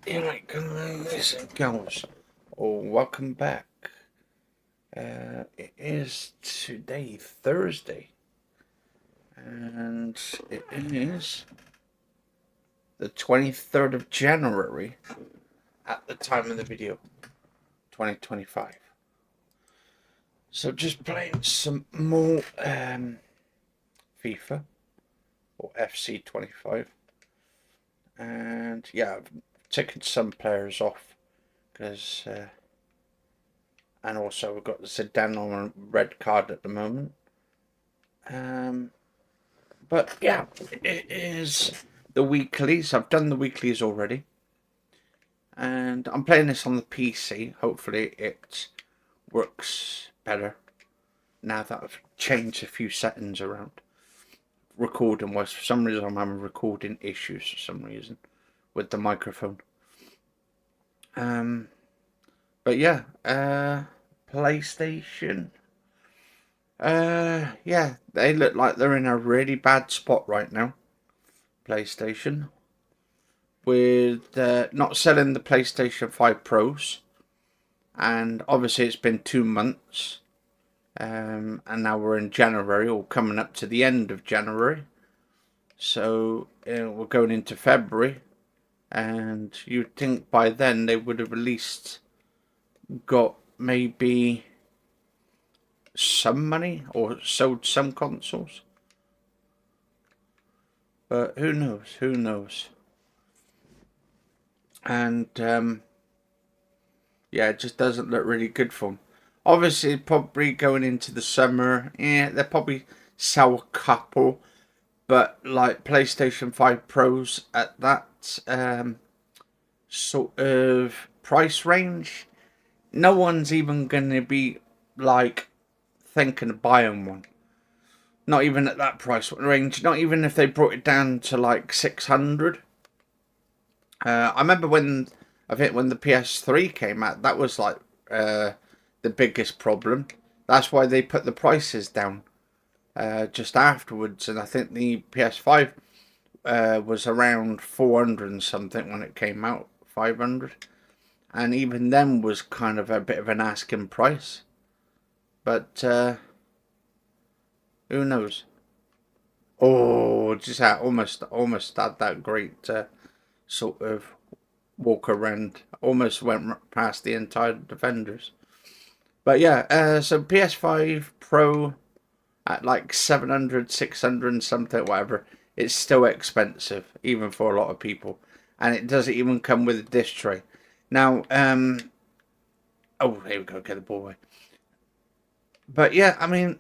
Alright guys and girls, welcome back. It is today Thursday, and it is the 23rd of January at the time of the video, 2025. So just playing some more FIFA or FC25, and yeah, I've taken some players off because and also we've got Zidane on a red card at the moment. But yeah, it is the weeklies. I've done the weeklies already, and I'm playing this on the PC. Hopefully it works better now that I've changed a few settings around. Recording was, for some reason, I'm having recording issues for some reason with the microphone. But yeah, PlayStation. Yeah, they look like they're in a really bad spot right now. PlayStation, with not selling the PlayStation 5 Pros, and obviously it's been 2 months, and now we're in January, or coming up to the end of January, so we're going into February, and you'd think by then they would have at least got maybe some money or sold some consoles, but who knows. And yeah, it just doesn't look really good for them. Obviously, probably going into the summer, yeah, they'll probably sell a couple, but like PlayStation 5 Pros at that sort of price range, no one's even going to be like thinking of buying one. Not even at that price range. Not even if they brought it down to like 600. I remember when the PS3 came out, that was like the biggest problem. That's why they put the prices down just afterwards, and I think the PS5 was around 400 and something when it came out, 500, and even then was kind of a bit of an asking price. But who knows? Oh, just had, almost had that great sort of walk around. Almost went past the entire defenders. But yeah, so PS5 Pro at like 700, 600 and something, whatever. It's still expensive, even for a lot of people. And it doesn't even come with a disc tray. Now, oh, here we go, get the ball away. But yeah, I mean,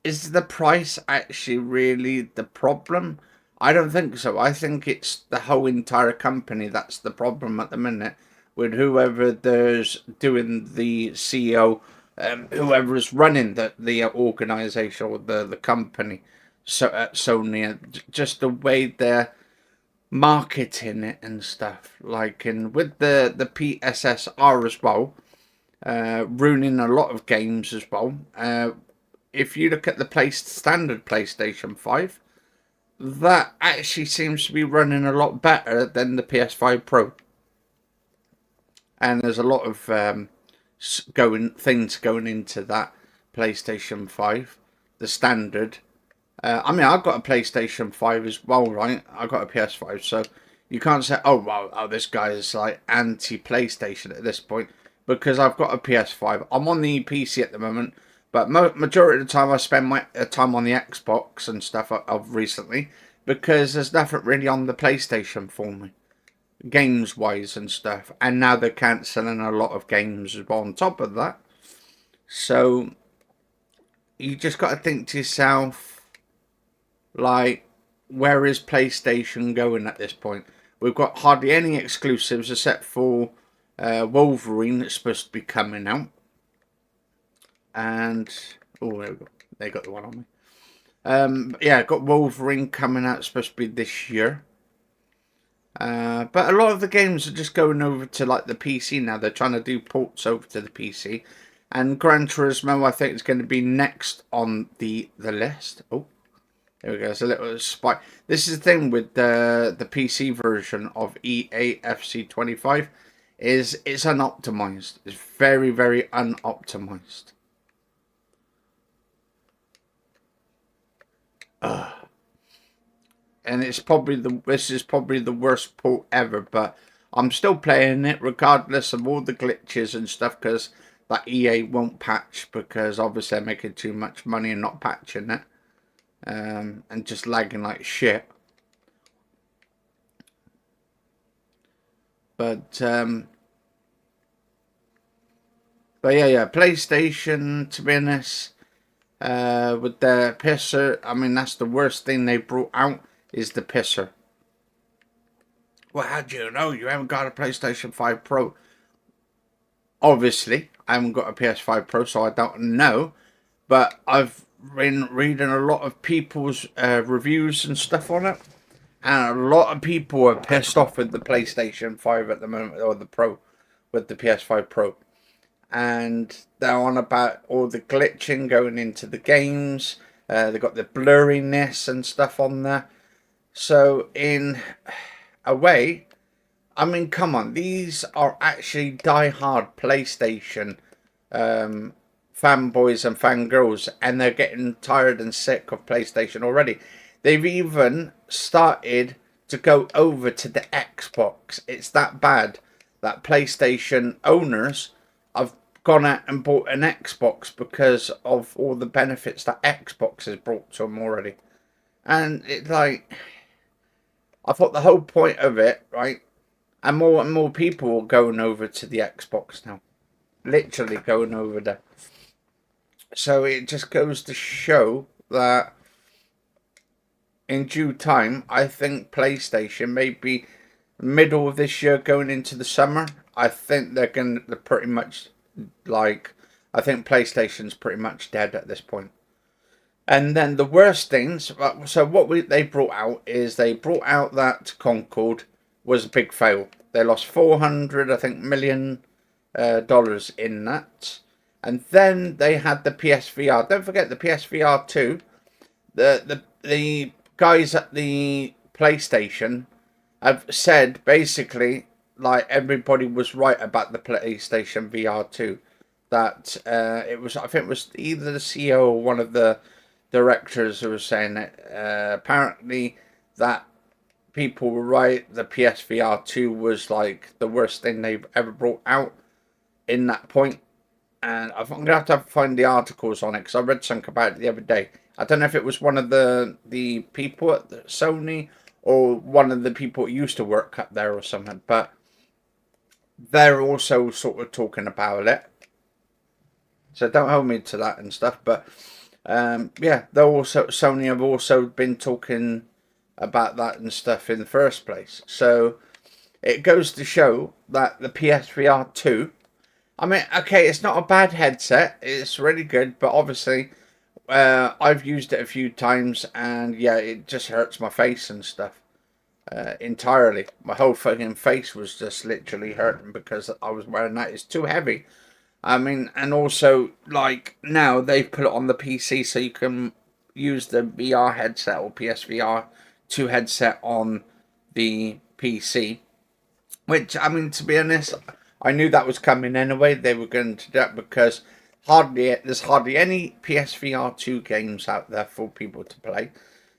is the price actually really the problem? I don't think so. I think it's the whole entire company that's the problem at the minute, with whoever there's doing the CEO, whoever is running the organization or the company, so at Sony, just the way they're marketing it and stuff. Like, and with the PSSR as well, ruining a lot of games as well. If you look at the standard PlayStation 5, that actually seems to be running a lot better than the PS5 Pro. And there's a lot of things going into that PlayStation 5, the standard. I mean, I've got a PlayStation 5 as well, right? I've got a PS5, so you can't say, oh, well, this guy is like anti-PlayStation at this point, because I've got a PS5. I'm on the PC at the moment, but majority of the time I spend my time on the Xbox and stuff of recently, because there's nothing really on the PlayStation for me, games wise and stuff. And now they're cancelling a lot of games as well on top of that. So you just got to think to yourself, like, where is PlayStation going at this point? We've got hardly any exclusives except for Wolverine that's supposed to be coming out. And oh, there we go. They got the one on me. Yeah, got Wolverine coming out, supposed to be this year. But a lot of the games are just going over to like the PC now. They're trying to do ports over to the PC. And Gran Turismo, I think, is going to be next on the list. Oh, There we go. It's a little spike. This is the thing with the PC version of EAFC 25 is it's unoptimized. It's very, very unoptimized. And this is probably the worst port ever, but I'm still playing it regardless of all the glitches and stuff, because that EA won't patch, because obviously they're making too much money and not patching it, and just lagging like shit. But yeah, PlayStation, to be honest, with the pisser, I mean, that's the worst thing they brought out, is the pisser. Well, how do you know you haven't got a PlayStation 5 Pro? Obviously, I haven't got a PS5 Pro, so I don't know. But I've been reading a lot of people's reviews and stuff on it. And a lot of people are pissed off with the PlayStation 5 at the moment, or the Pro, with the PS5 Pro. And they're on about all the glitching going into the games. They've got the blurriness and stuff on there. So in a way, I mean, come on, these are actually die-hard PlayStation fanboys and fangirls, and they're getting tired and sick of PlayStation already. They've even started to go over to the Xbox. It's that bad that PlayStation owners have gone out and bought an Xbox because of all the benefits that Xbox has brought to them already. And it's like, I thought the whole point of it, right? And more people are going over to the Xbox now. Literally going over there. So it just goes to show that in due time, I think PlayStation, maybe middle of this year going into the summer, I think they're pretty much like, I think PlayStation's pretty much dead at this point. And then the worst things, so what they brought out is they brought out that Concord was a big fail. They lost 400, I think, million dollars in that. And then they had the PSVR. Don't forget the PSVR 2. The guys at the PlayStation have said basically, like, everybody was right about the PlayStation VR 2. That it was, I think it was either the CEO or one of the directors who was saying that apparently that people were right. The PSVR 2 was like the worst thing they've ever brought out in that point. And I'm going to have to find the articles on it, because I read something about it the other day. I don't know if it was one of the people at the Sony or one of the people who used to work up there or something. But they're also sort of talking about it. So don't hold me to that and stuff. But yeah, Sony have also been talking about that and stuff in the first place. So it goes to show that the PSVR 2, I mean, okay, it's not a bad headset. It's really good, but obviously I've used it a few times, and yeah, it just hurts my face and stuff entirely. My whole fucking face was just literally hurting because I was wearing that. It's too heavy. I mean, and also, like, now they've put it on the PC so you can use the VR headset or PSVR 2 headset on the PC. Which, I mean, to be honest, I knew that was coming anyway. They were going to do that because there's hardly any PSVR 2 games out there for people to play.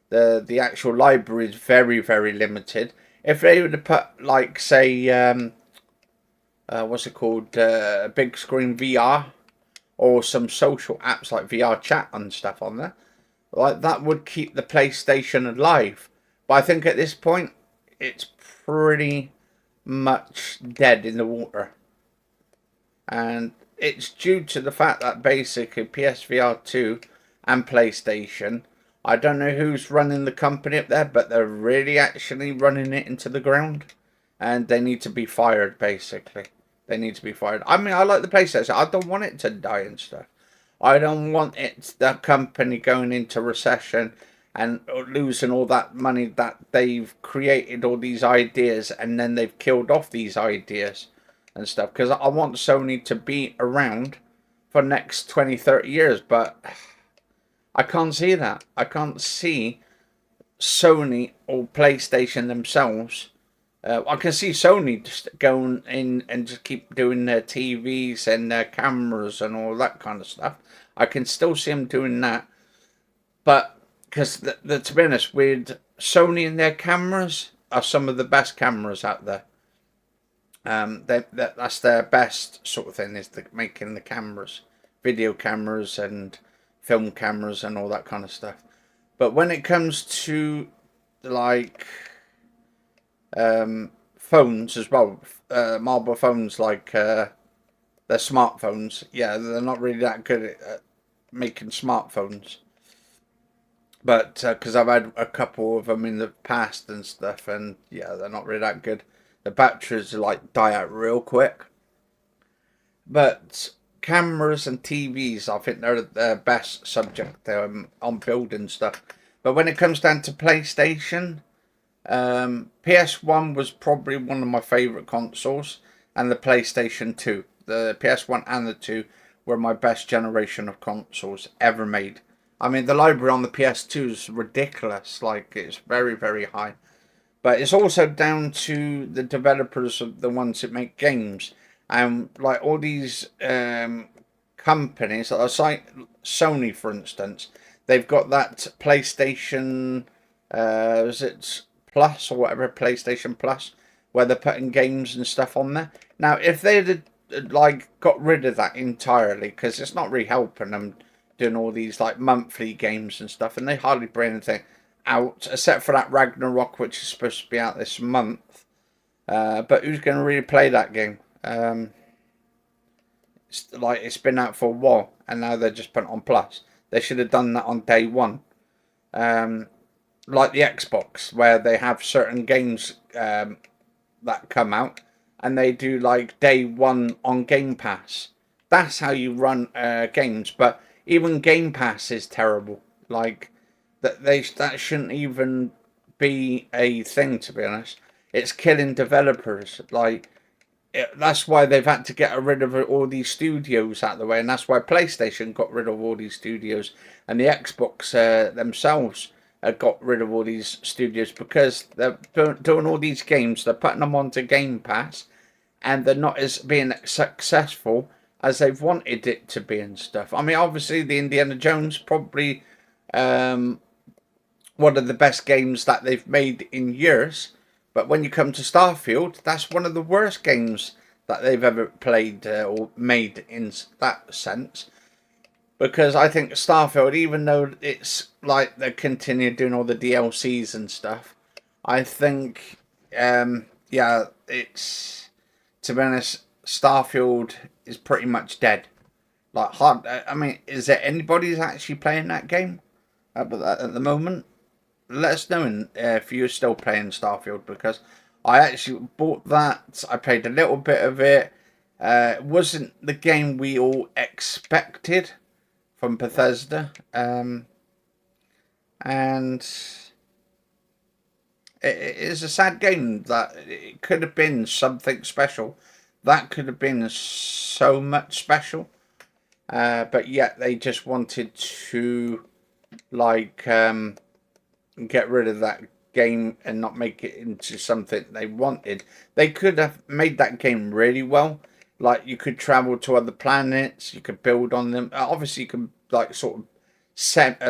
The actual library is very, very limited. If they were to put, like, say, what's it called, big screen VR, or some social apps like VR chat and stuff on there, like, that would keep the PlayStation alive. But I think at this point, it's pretty much dead in the water. And it's due to the fact that basically PSVR 2 and PlayStation, I don't know who's running the company up there, but they're really actually running it into the ground. And they need to be fired, basically. They need to be fired. I mean, I like the PlayStation. I don't want it to die and stuff. I don't want the company going into recession and losing all that money that they've created all these ideas, and then they've killed off these ideas and stuff. Because I want Sony to be around for the next 20, 30 years. But I can't see that. I can't see Sony or PlayStation themselves. I can see Sony just going in and just keep doing their TVs and their cameras and all that kind of stuff. I can still see them doing that, but because to be honest, with Sony and their cameras are some of the best cameras out there. That's their best sort of thing, is making the cameras, video cameras and film cameras and all that kind of stuff. But when it comes to like phones as well, mobile phones like their smartphones, yeah, they're not really that good at making smartphones. But because I've had a couple of them in the past and stuff, and yeah, they're not really that good. The batteries like die out real quick. But cameras and TVs, I think they're the best subject on building stuff. But when it comes down to PlayStation, PS1 was probably one of my favourite consoles, and the PlayStation 2. The PS1 and the 2 were my best generation of consoles ever made. I mean, the library on the PS2 is ridiculous. Like, it's very, very high. But it's also down to the developers of the ones that make games. And, like, all these companies, like Sony, for instance, they've got that PlayStation, is it Plus or whatever, PlayStation Plus, where they're putting games and stuff on there. Now, if they'd like got rid of that entirely, because it's not really helping them doing all these like monthly games and stuff, and they hardly bring anything out except for that Ragnarok, which is supposed to be out this month. But who's going to really play that game? It's been out for a while, and now they're just putting it on Plus. They should have done that on day one. Like the Xbox, where they have certain games that come out, and they do like day one on Game Pass. That's how you run games. But even Game Pass is terrible. Like that shouldn't even be a thing, to be honest. It's killing developers. Like that's why they've had to get rid of all these studios out of the way, and that's why PlayStation got rid of all these studios, and the Xbox themselves got rid of all these studios because they're doing all these games. They're putting them onto Game Pass, and they're not as being successful as they've wanted it to be and stuff. I mean, obviously, the Indiana Jones probably one of the best games that they've made in years. But when you come to Starfield, that's one of the worst games that they've ever played or made in that sense. Because I think Starfield, even though it's like they continue doing all the DLCs and stuff, I think, yeah, it's, to be honest, Starfield is pretty much dead. Like, hard. I mean, is there anybody who's actually playing that game at the moment? Let us know if you're still playing Starfield, because I actually bought that. I played a little bit of it. It wasn't the game we all expected from Bethesda, and it is a sad game. That it could have been something special. That could have been so much special, but yet they just wanted to like get rid of that game and not make it into something they wanted. They could have made that game really well. Like, you could travel to other planets, you could build on them. Obviously, you can like sort of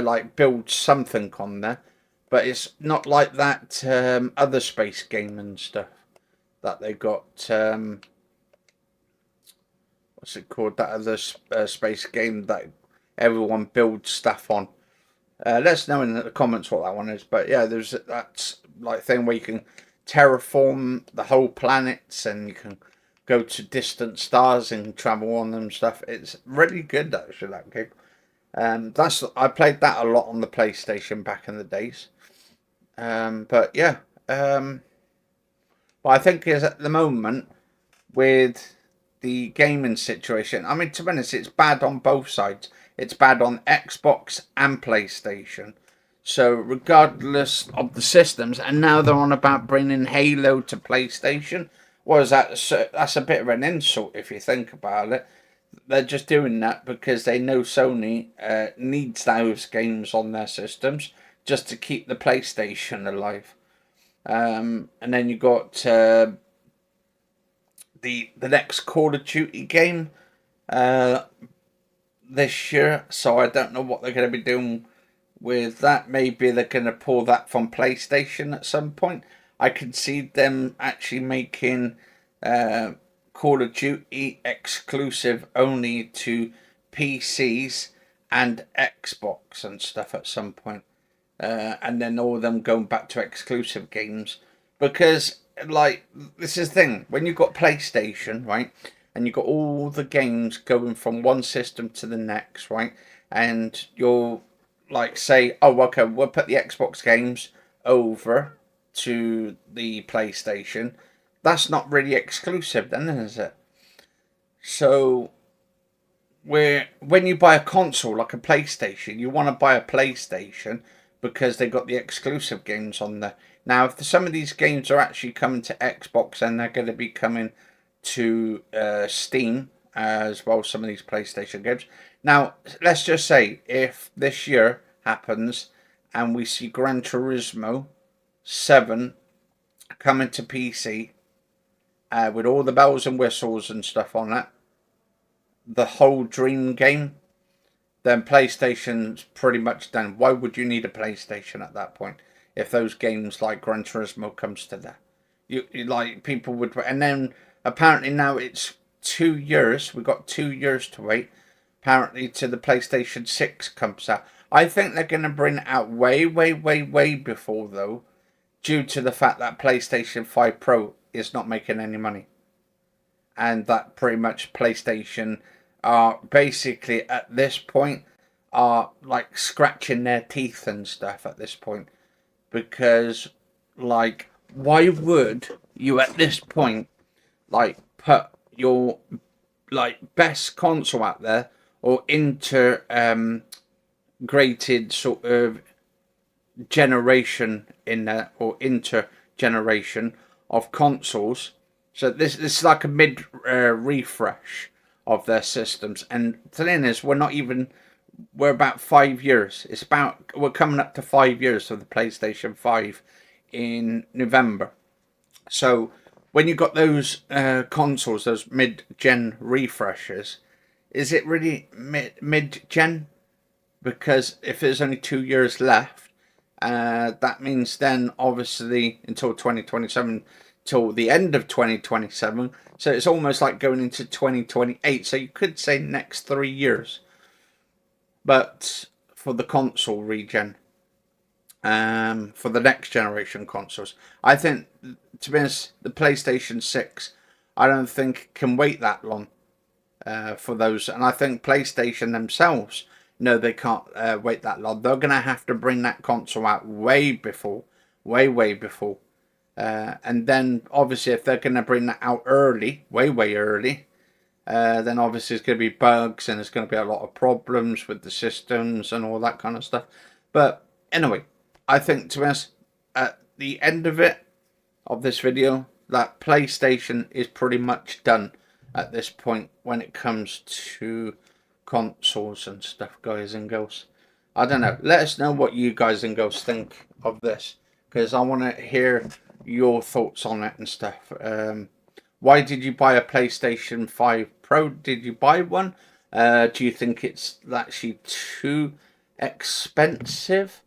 like build something on there, but it's not like that other space game and stuff that they got. What's it called? That other space game that everyone builds stuff on. Let us know in the comments what that one is. But yeah, there's that like thing where you can terraform the whole planets, and you can go to distant stars and travel on them and stuff. It's really good actually, that game. I played that a lot on the PlayStation back in the days. But yeah, but I think is at the moment with the gaming situation. I mean, to be honest, it's bad on both sides. It's bad on Xbox and PlayStation. So regardless of the systems, and now they're on about bringing Halo to PlayStation. Was that? That's a bit of an insult if you think about it. They're just doing that because they know Sony needs those games on their systems just to keep the PlayStation alive. And then you got the next Call of Duty game this year, so I don't know what they're going to be doing with that. Maybe they're going to pull that from PlayStation at some point. I can see them actually making Call of Duty exclusive only to PCs and Xbox and stuff at some point. And then all of them going back to exclusive games. Because, like, this is the thing. When you've got PlayStation, right, and you've got all the games going from one system to the next, right, and you'll, like, say, oh, okay, we'll put the Xbox games over to the PlayStation. That's not really exclusive then, is it? So, when you buy a console like a PlayStation, you want to buy a PlayStation because they got the exclusive games on there. Now, if some of these games are actually coming to Xbox, and they're going to be coming to Steam as well, some of these PlayStation games. Now, let's just say if this year happens and we see Gran Turismo 7 coming to PC with all the bells and whistles and stuff on it, the whole dream game, then PlayStation's pretty much done. Why would you need a PlayStation at that point if those games like Gran Turismo comes to that? You like people would, and then apparently now it's 2 years. We've got 2 years to wait. Apparently, to the PlayStation 6 comes out. I think they're going to bring it out way, way, way, way before though, due to the fact that PlayStation 5 Pro is not making any money, and that pretty much PlayStation are basically at this point are like scratching their teeth and stuff at this point, because like why would you at this point like put your like best console out there or integrated sort of generation in there, or intergeneration of consoles? So this is like a mid refresh of their systems, and the thing is, we're about 5 years. We're coming up to 5 years of the PlayStation 5 in November. So when you got those consoles, those mid-gen refreshes, is it really mid-gen? Because if there's only 2 years left, that means then obviously until 2027, till the end of 2027. So it's almost like going into 2028. So you could say next 3 years. But for the console regen, for the next generation consoles, I think, to be honest, the PlayStation 6, I don't think can wait that long for those. And I think PlayStation themselves know they can't wait that long. They're going to have to bring that console out way before, way, way before. And then obviously if they're going to bring that out early, way, way early, then obviously there's going to be bugs and there's going to be a lot of problems with the systems and all that kind of stuff. But anyway, I think, to be honest, at the end of this video, that PlayStation is pretty much done at this point when it comes to consoles and stuff, guys and girls. I don't know. Let us know what you guys and girls think of this, because I want to hear your thoughts on it and stuff. Why did you buy a PlayStation 5 Pro? Did you buy one? Do you think it's actually too expensive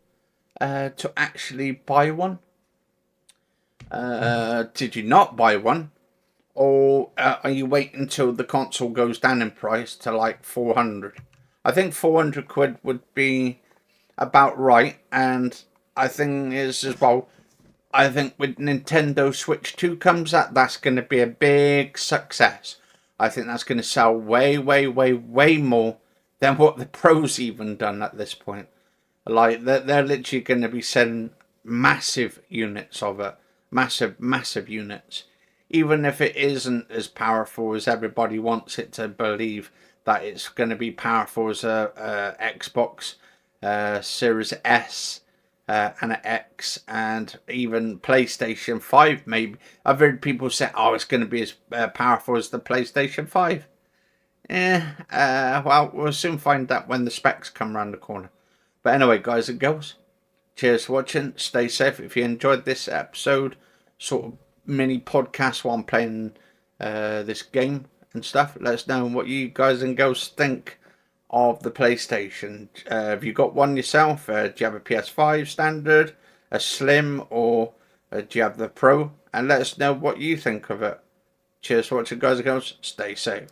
to actually buy one? Did you not buy one? Or are you waiting until the console goes down in price to like 400? I think 400 quid would be about right. And I think is as well, I think with Nintendo Switch 2 comes out, that's going to be a big success. I think that's going to sell way, way, way, way more than what the Pro's even done at this point. Like, they're literally going to be selling massive units of it. Massive, massive units. Even if it isn't as powerful as everybody wants it to believe that it's going to be powerful as a Xbox Series S, and an X, and even PlayStation 5 maybe. I've heard people say, oh, it's going to be as powerful as the PlayStation 5. Well, we'll soon find out when the specs come around the corner. But anyway, guys and girls, Cheers for watching. Stay safe. If you enjoyed this episode, sort of mini podcast while I'm playing this game and stuff, let us know what you guys and girls think of the PlayStation. Have you got one yourself? Do you have a PS5 standard, a Slim, or do you have the Pro? And let us know what you think of it. Cheers for watching, guys and girls. Stay safe.